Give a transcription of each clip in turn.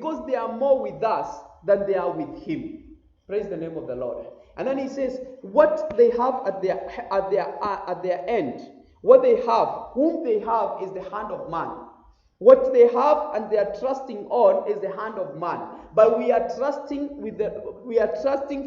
because they are more with us than they are with him. Praise the name of the Lord. And then he says, what they have at their end, what they have, whom they have is the hand of man. What they have and they are trusting on is the hand of man. But we are trusting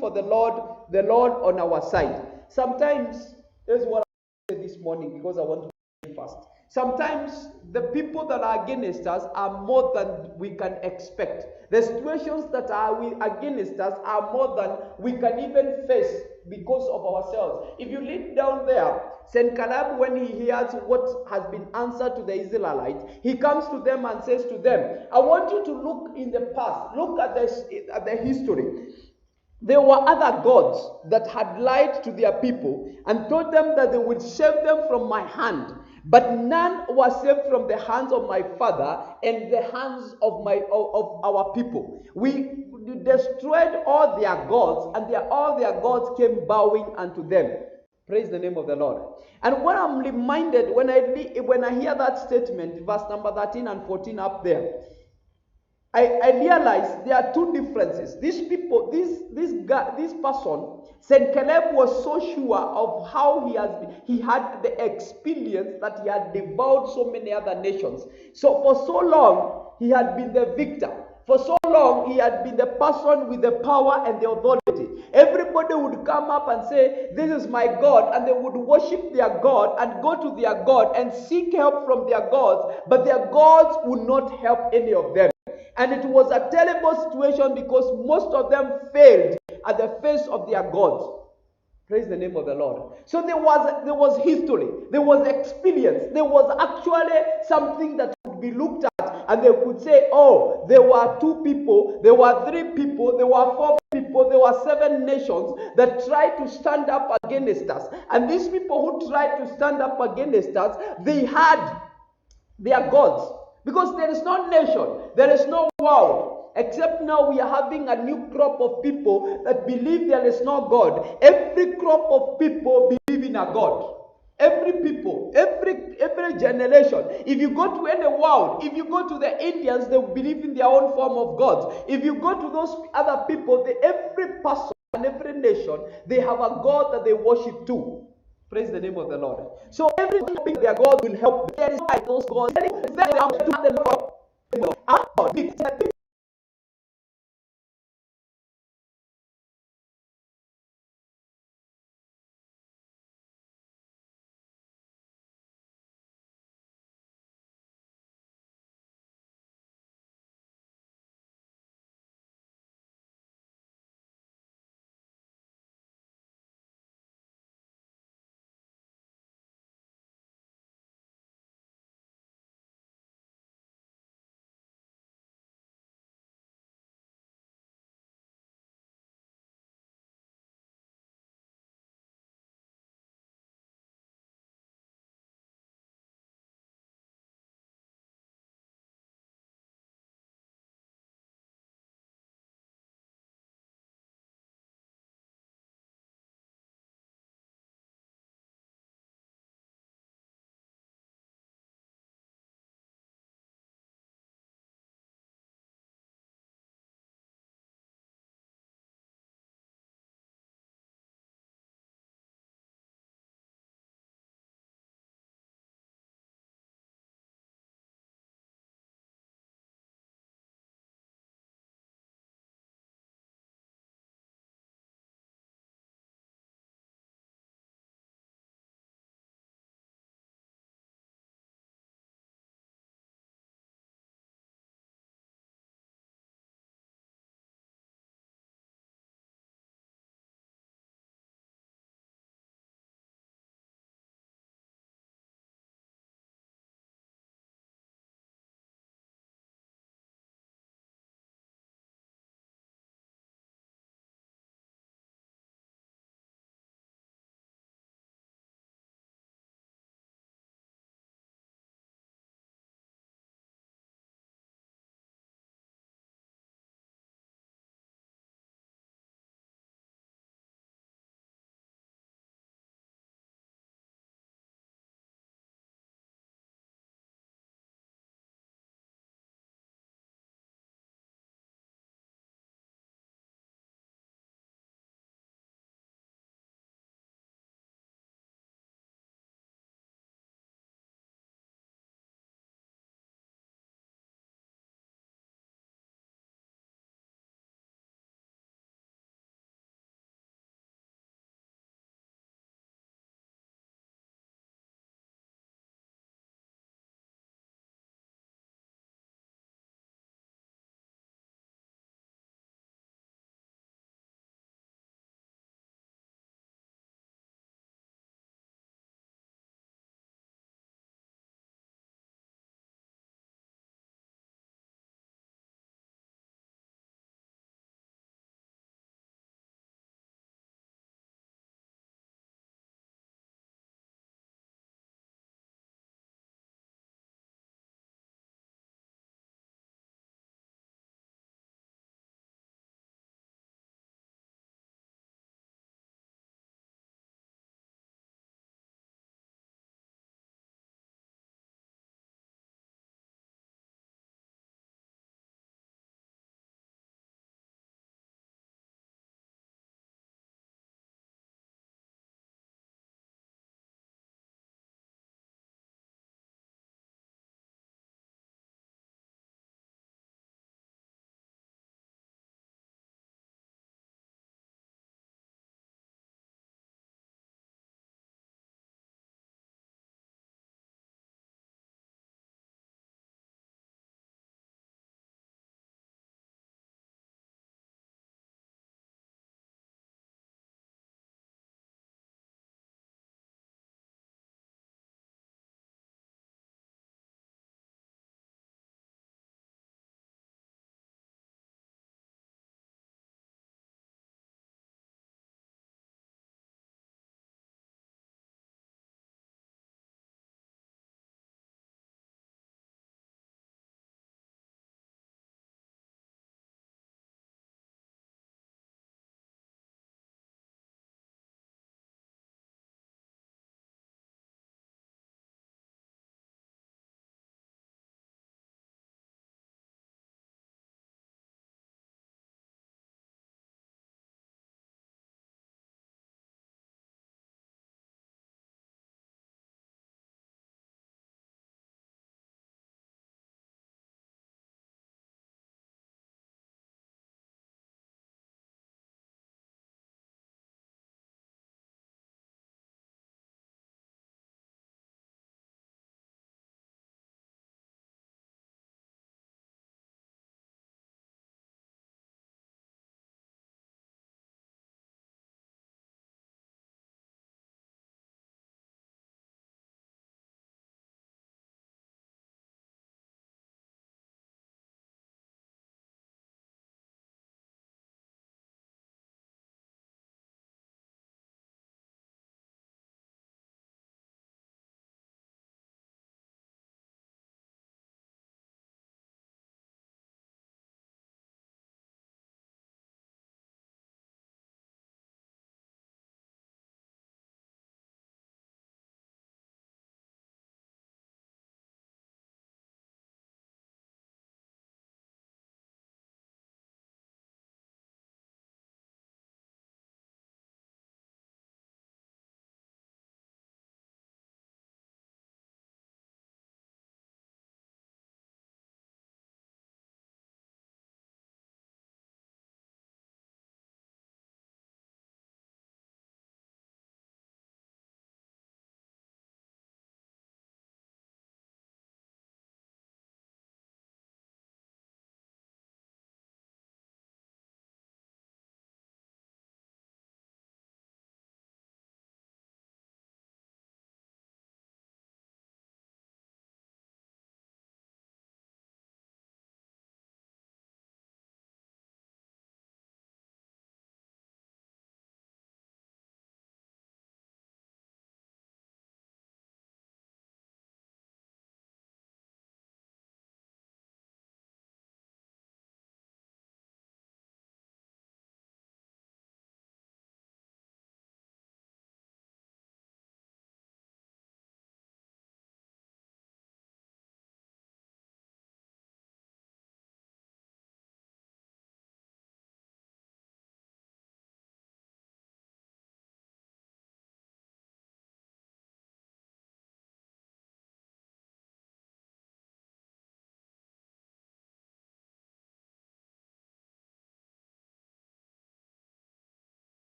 for the Lord on our side. Sometimes, here's what I say this morning because I want to pray fast. Sometimes the people that are against us are more than we can expect. The situations that are against us are more than we can even face because of ourselves. If you read down there, St. Caleb, when he hears what has been answered to the Israelites, he comes to them and says to them, I want you to look in the past, look at the history. There were other gods that had lied to their people and told them that they would save them from my hand. But none was saved from the hands of my father and the hands of our people. We destroyed all their gods, and all their gods came bowing unto them. Praise the name of the Lord. And when I'm reminded, when I hear that statement, verse number 13 and 14 up there, I realize there are two differences. These people, this person, St. Caleb was so sure of how he had the experience that he had devoured so many other nations. So for so long, he had been the victor. For so long, he had been the person with the power and the authority. Everybody would come up and say, this is my God, and they would worship their God and go to their God and seek help from their gods, but their gods would not help any of them. And it was a terrible situation because most of them failed at the face of their gods. Praise the name of the Lord. So there was history, there was experience, there was actually something that could be looked at, and they could say, oh, there were 2 people, there were 3 people, there were 4 people, there were 7 nations that tried to stand up against us. And these people who tried to stand up against us, they had their gods. Because there is no nation, there is no world, except now we are having a new crop of people that believe there is no God. Every crop of people believe in a God. Every people, every generation. If you go to any world, if you go to the Indians, they believe in their own form of gods. If you go to those other people, every person and every nation, they have a God that they worship too. Praise the name of the Lord. So every time their God will help them. There is like those gods.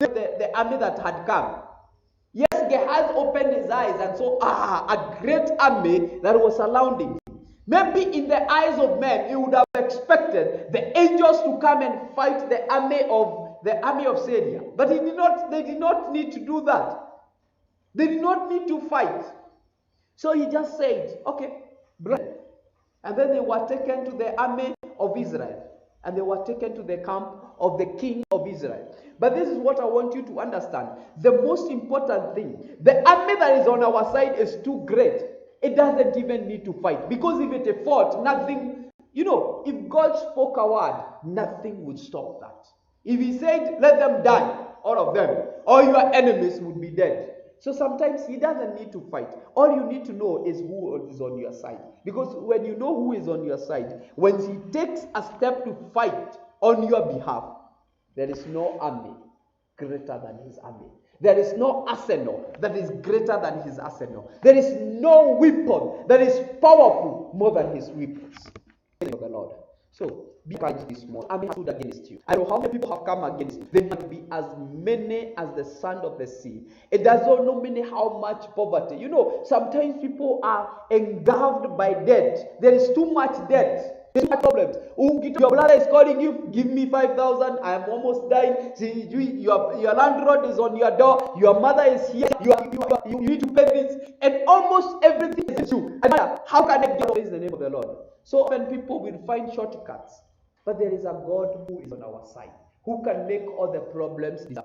the army that had come. Yes, Gehazi opened his eyes and saw a great army that was surrounding him. Maybe in the eyes of men, he would have expected the angels to come and fight the army of Syria. But they did not need to do that. They did not need to fight. So he just said, okay, brethren. And then they were taken to the army of Israel. And they were taken to the camp of the king of Israel. But this is what I want you to understand. The most important thing, the army that is on our side is too great. It doesn't even need to fight. Because if it fought, nothing, if God spoke a word, nothing would stop that. If he said, let them die, all of them, all your enemies would be dead. So sometimes he doesn't need to fight. All you need to know is who is on your side. Because when you know who is on your side, when he takes a step to fight on your behalf, there is no army greater than his army. There is no arsenal that is greater than his arsenal. There is no weapon that is powerful more than his weapons. Of the Lord. So, be kind this morning. I mean, stood against you. I know how many people have come against you. There might be as many as the sand of the sea. It does not mean how much poverty. Sometimes people are engulfed by debt. There is too much debt. There's too much problems. Your brother is calling you, give me 5,000. I am almost dying. See, your landlord is on your door. Your mother is here. You need to pay this. And almost everything is you. And how can I get praise the name of the Lord? So often people will find shortcuts. But there is a God who is on our side, who can make all the problems disappear.